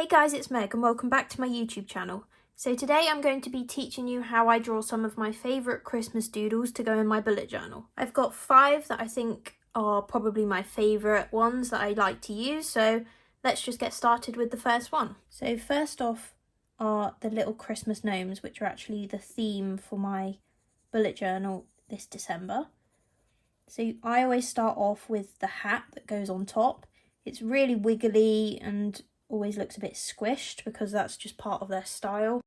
Hey guys, it's Meg and welcome back to my YouTube channel. So today I'm going to be teaching you how I draw some of my favourite Christmas doodles to go in my bullet journal. I've got 5 that I think are probably my favourite ones that I like to use, so let's just get started with the first one. So first off are the little Christmas gnomes, which are actually the theme for my bullet journal this December. So I always start off with the hat that goes on top. It's really wiggly and always looks a bit squished because that's just part of their style.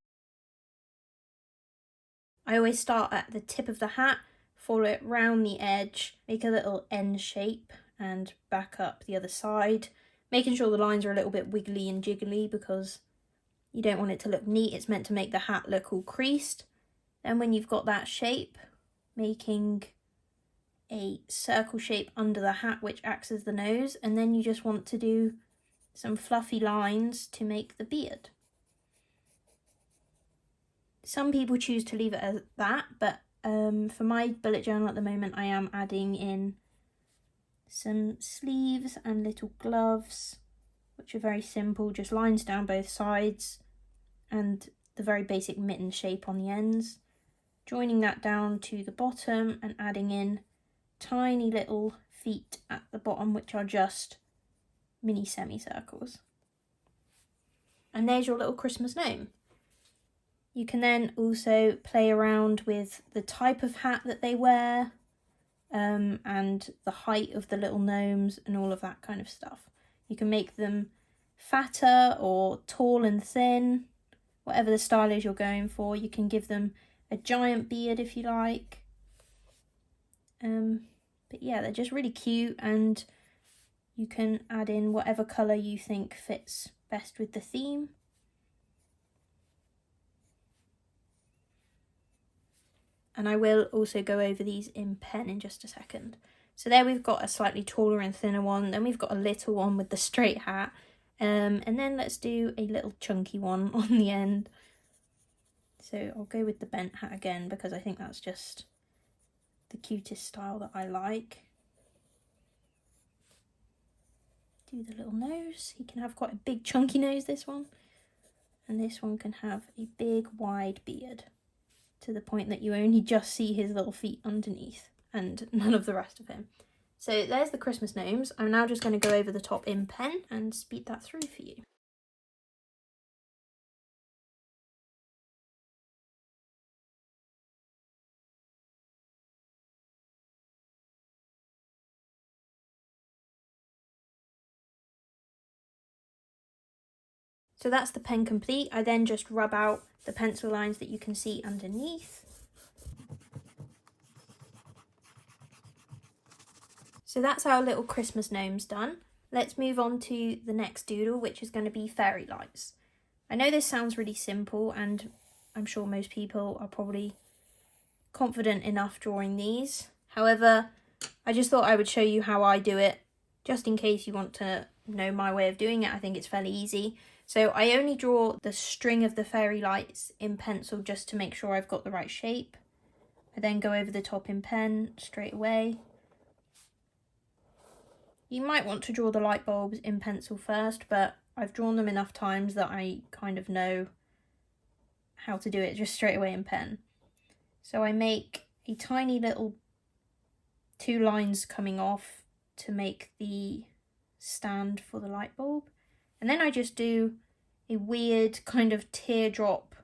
I always start at the tip of the hat, follow it round the edge, make a little N shape and back up the other side, making sure the lines are a little bit wiggly and jiggly because you don't want it to look neat. It's meant to make the hat look all creased. Then when you've got that shape, making a circle shape under the hat which acts as the nose, and then you just want to do some fluffy lines to make the beard. Some people choose to leave it as that, but for my bullet journal at the moment I am adding in some sleeves and little gloves, which are very simple, just lines down both sides and the very basic mitten shape on the ends. Joining that down to the bottom and adding in tiny little feet at the bottom, which are just mini semicircles. And there's your little Christmas gnome. You can then also play around with the type of hat that they wear and the height of the little gnomes and all of that kind of stuff. You can make them fatter or tall and thin, whatever the style is you're going for. You can give them a giant beard if you like. But yeah, they're just really cute, and you can add in whatever colour you think fits best with the theme. And I will also go over these in pen in just a second. So there we've got a slightly taller and thinner one, then we've got a little one with the straight hat, and then let's do a little chunky one on the end. So I'll go with the bent hat again because I think that's just the cutest style that I like. Do the little nose. He can have quite a big chunky nose, this one. And this one can have a big wide beard to the point that you only just see his little feet underneath and none of the rest of him. So there's the Christmas gnomes. I'm now just going to go over the top in pen and speed that through for you. So that's the pen complete. I then just rub out the pencil lines that you can see underneath. So that's our little Christmas gnomes done. Let's move on to the next doodle, which is going to be fairy lights. I know this sounds really simple, and I'm sure most people are probably confident enough drawing these. However, I just thought I would show you how I do it, just in case you want to know my way of doing it. I think it's fairly easy. So I only draw the string of the fairy lights in pencil just to make sure I've got the right shape. I then go over the top in pen straight away. You might want to draw the light bulbs in pencil first, but I've drawn them enough times that I kind of know how to do it just straight away in pen. So I make a tiny little 2 lines coming off to make the stand for the light bulb. And then I just do a weird kind of teardrop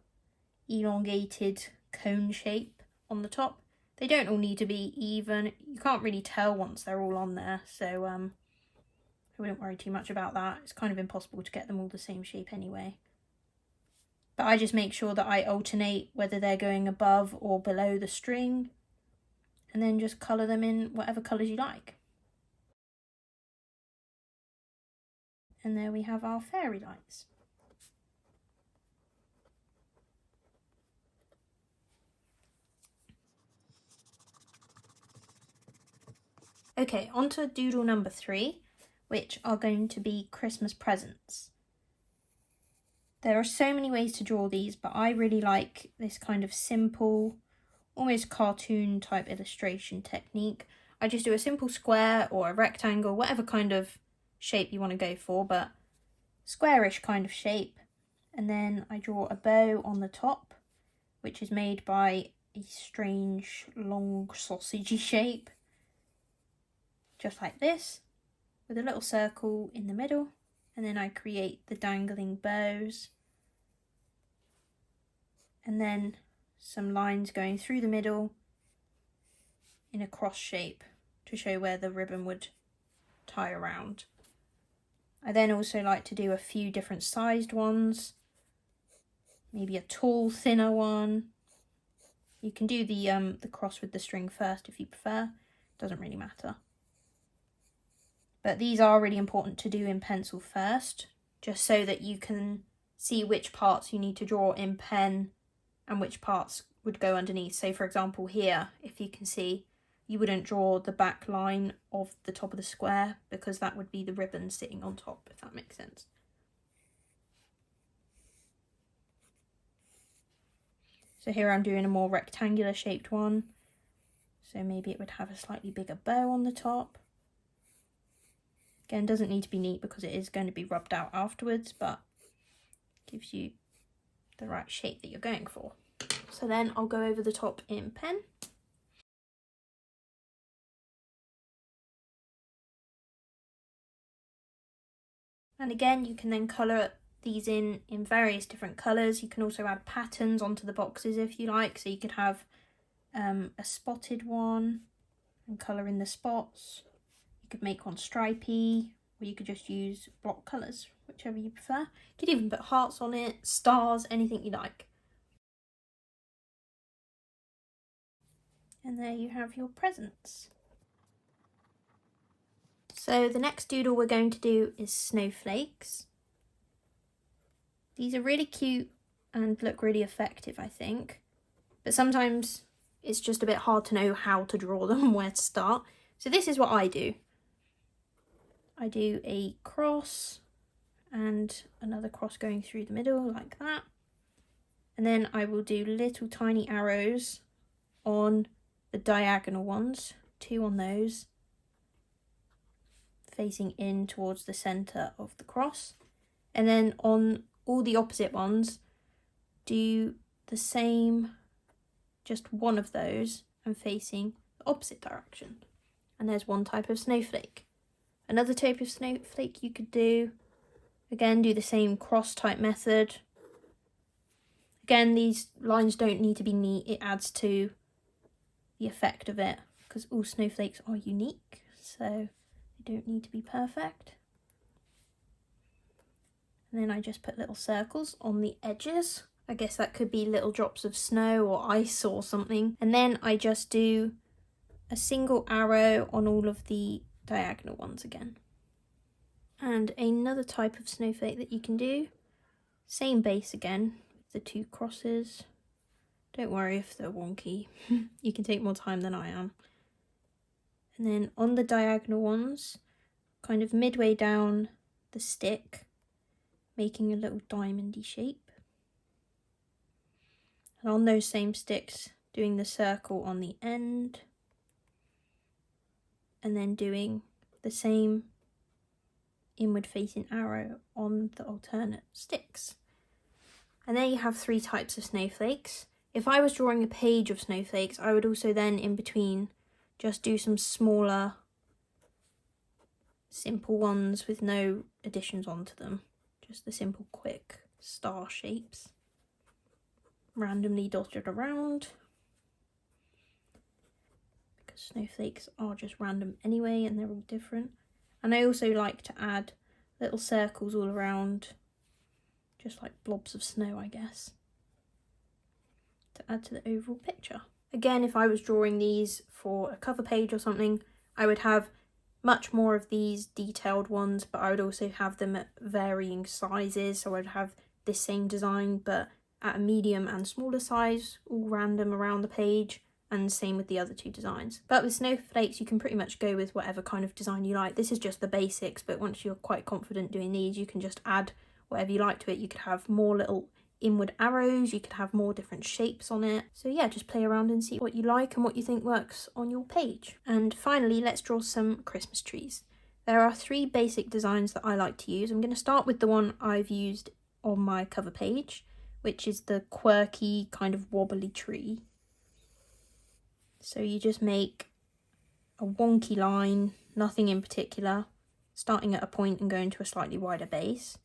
elongated cone shape on the top. They don't all need to be even. You can't really tell once they're all on there, so I wouldn't worry too much about that. It's kind of impossible to get them all the same shape anyway. But I just make sure that I alternate whether they're going above or below the string, and then just colour them in whatever colours you like. And there we have our fairy lights. Okay, on to doodle number 3, which are going to be Christmas presents. There are so many ways to draw these, but I really like this kind of simple, almost cartoon type illustration technique. I just do a simple square or a rectangle, whatever kind of shape you want to go for, but squarish kind of shape, and then I draw a bow on the top, which is made by a strange long sausagey shape, just like this, with a little circle in the middle, and then I create the dangling bows, and then some lines going through the middle in a cross shape to show where the ribbon would tie around. I then also like to do a few different sized ones, maybe a tall, thinner one. You can do the cross with the string first if you prefer, doesn't really matter. But these are really important to do in pencil first, just so that you can see which parts you need to draw in pen and which parts would go underneath. So for example here, if you can see, you wouldn't draw the back line of the top of the square because that would be the ribbon sitting on top, if that makes sense. So here I'm doing a more rectangular shaped one. So maybe it would have a slightly bigger bow on the top. Again, doesn't need to be neat because it is going to be rubbed out afterwards, but gives you the right shape that you're going for. So then I'll go over the top in pen. And again, you can then colour these in various different colours. You can also add patterns onto the boxes if you like. So you could have a spotted one and colour in the spots. You could make one stripy, or you could just use block colours, whichever you prefer. You could even put hearts on it, stars, anything you like. And there you have your presents. So the next doodle we're going to do is snowflakes. These are really cute and look really effective, I think. But sometimes it's just a bit hard to know how to draw them and where to start. So this is what I do. I do a cross and another cross going through the middle like that. And then I will do little tiny arrows on the diagonal ones, 2 on those, facing in towards the centre of the cross. And then on all the opposite ones, do the same, just one of those and facing the opposite direction. And there's one type of snowflake. Another type of snowflake you could do, again, do the same cross type method. Again, these lines don't need to be neat, it adds to the effect of it because all snowflakes are unique, so they don't need to be perfect. And then I just put little circles on the edges. I guess that could be little drops of snow or ice or something. And then I just do a single arrow on all of the diagonal ones again. And another type of snowflake that you can do, same base again, with the 2 crosses. Don't worry if they're wonky, you can take more time than I am. And then on the diagonal ones, kind of midway down the stick, making a little diamondy shape. And on those same sticks, doing the circle on the end. And then doing the same inward facing arrow on the alternate sticks. And there you have 3 types of snowflakes. If I was drawing a page of snowflakes, I would also then in between just do some smaller, simple ones with no additions onto them. Just the simple, quick star shapes, randomly dotted around. Because snowflakes are just random anyway and they're all different. And I also like to add little circles all around, just like blobs of snow, I guess, to add to the overall picture. Again, if I was drawing these for a cover page or something, I would have much more of these detailed ones, but I would also have them at varying sizes. So I'd have this same design, but at a medium and smaller size, all random around the page, and same with the other 2 designs. But with snowflakes, you can pretty much go with whatever kind of design you like. This is just the basics, but once you're quite confident doing these, you can just add whatever you like to it. You could have more little inward arrows, you could have more different shapes on it. So yeah, just play around and see what you like and what you think works on your page. And finally, let's draw some Christmas trees. There are 3 basic designs that I like to use. I'm going to start with the one I've used on my cover page, which is the quirky kind of wobbly tree. So you just make a wonky line, nothing in particular, starting at a point and going to a slightly wider base.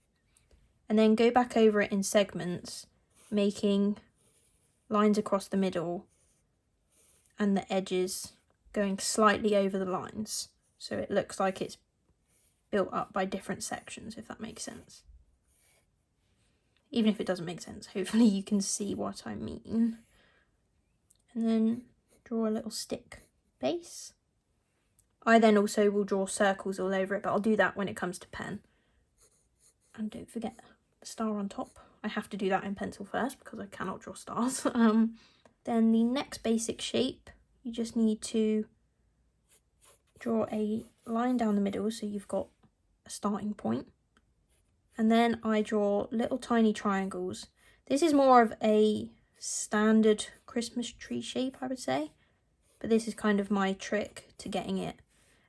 And then go back over it in segments, making lines across the middle and the edges going slightly over the lines. So it looks like it's built up by different sections, if that makes sense. Even if it doesn't make sense, hopefully you can see what I mean. And then draw a little stick base. I then also will draw circles all over it, but I'll do that when it comes to pen. And don't forget the star on top. I have to do that in pencil first because I cannot draw stars. Then the next basic shape, you just need to draw a line down the middle so you've got a starting point. And then I draw little tiny triangles. This is more of a standard Christmas tree shape, I would say. But this is kind of my trick to getting it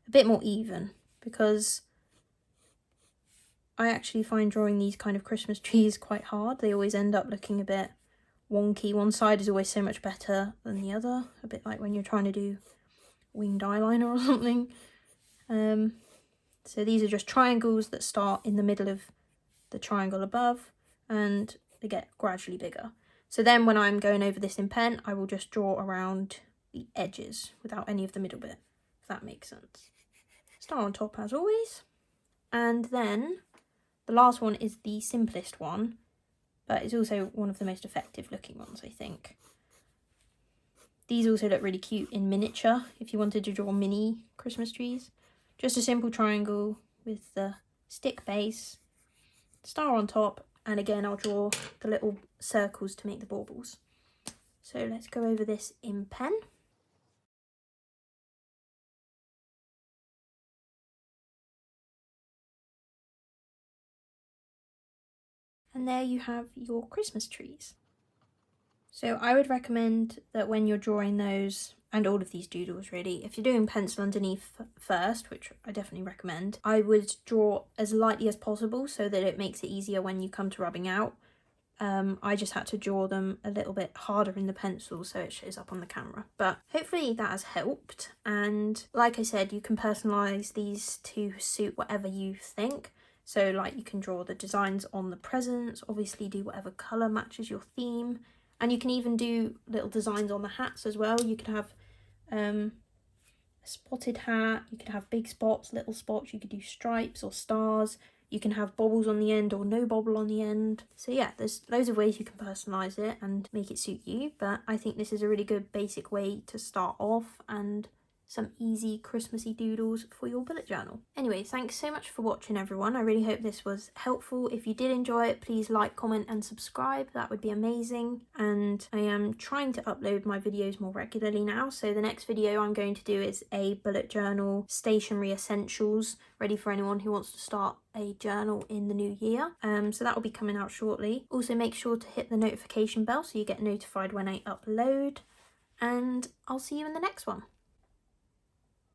a bit more even, because I actually find drawing these kind of Christmas trees quite hard. They always end up looking a bit wonky. One side is always so much better than the other, a bit like when you're trying to do winged eyeliner or something. So these are just triangles that start in the middle of the triangle above and they get gradually bigger. So then when I'm going over this in pen, I will just draw around the edges without any of the middle bit, if that makes sense. Star on top as always. And then the last one is the simplest one, but it's also one of the most effective looking ones, I think. These also look really cute in miniature if you wanted to draw mini Christmas trees. Just a simple triangle with the stick base, star on top, and again I'll draw the little circles to make the baubles. So let's go over this in pen. And there you have your Christmas trees. So I would recommend that when you're drawing those, and all of these doodles really, if you're doing pencil underneath first, which I definitely recommend, I would draw as lightly as possible so that it makes it easier when you come to rubbing out. I just had to draw them a little bit harder in the pencil so it shows up on the camera. But hopefully that has helped. And like I said, you can personalise these to suit whatever you think. So like you can draw the designs on the presents, obviously do whatever colour matches your theme. And you can even do little designs on the hats as well. You could have a spotted hat, you could have big spots, little spots, you could do stripes or stars. You can have bobbles on the end or no bobble on the end. So yeah, there's loads of ways you can personalise it and make it suit you. But I think this is a really good basic way to start off and some easy Christmassy doodles for your bullet journal. Anyway, thanks so much for watching everyone. I really hope this was helpful. If you did enjoy it, please like, comment and subscribe. That would be amazing. And I am trying to upload my videos more regularly now. So the next video I'm going to do is a bullet journal stationery essentials, ready for anyone who wants to start a journal in the new year. So that will be coming out shortly. Also make sure to hit the notification bell so you get notified when I upload. And I'll see you in the next one.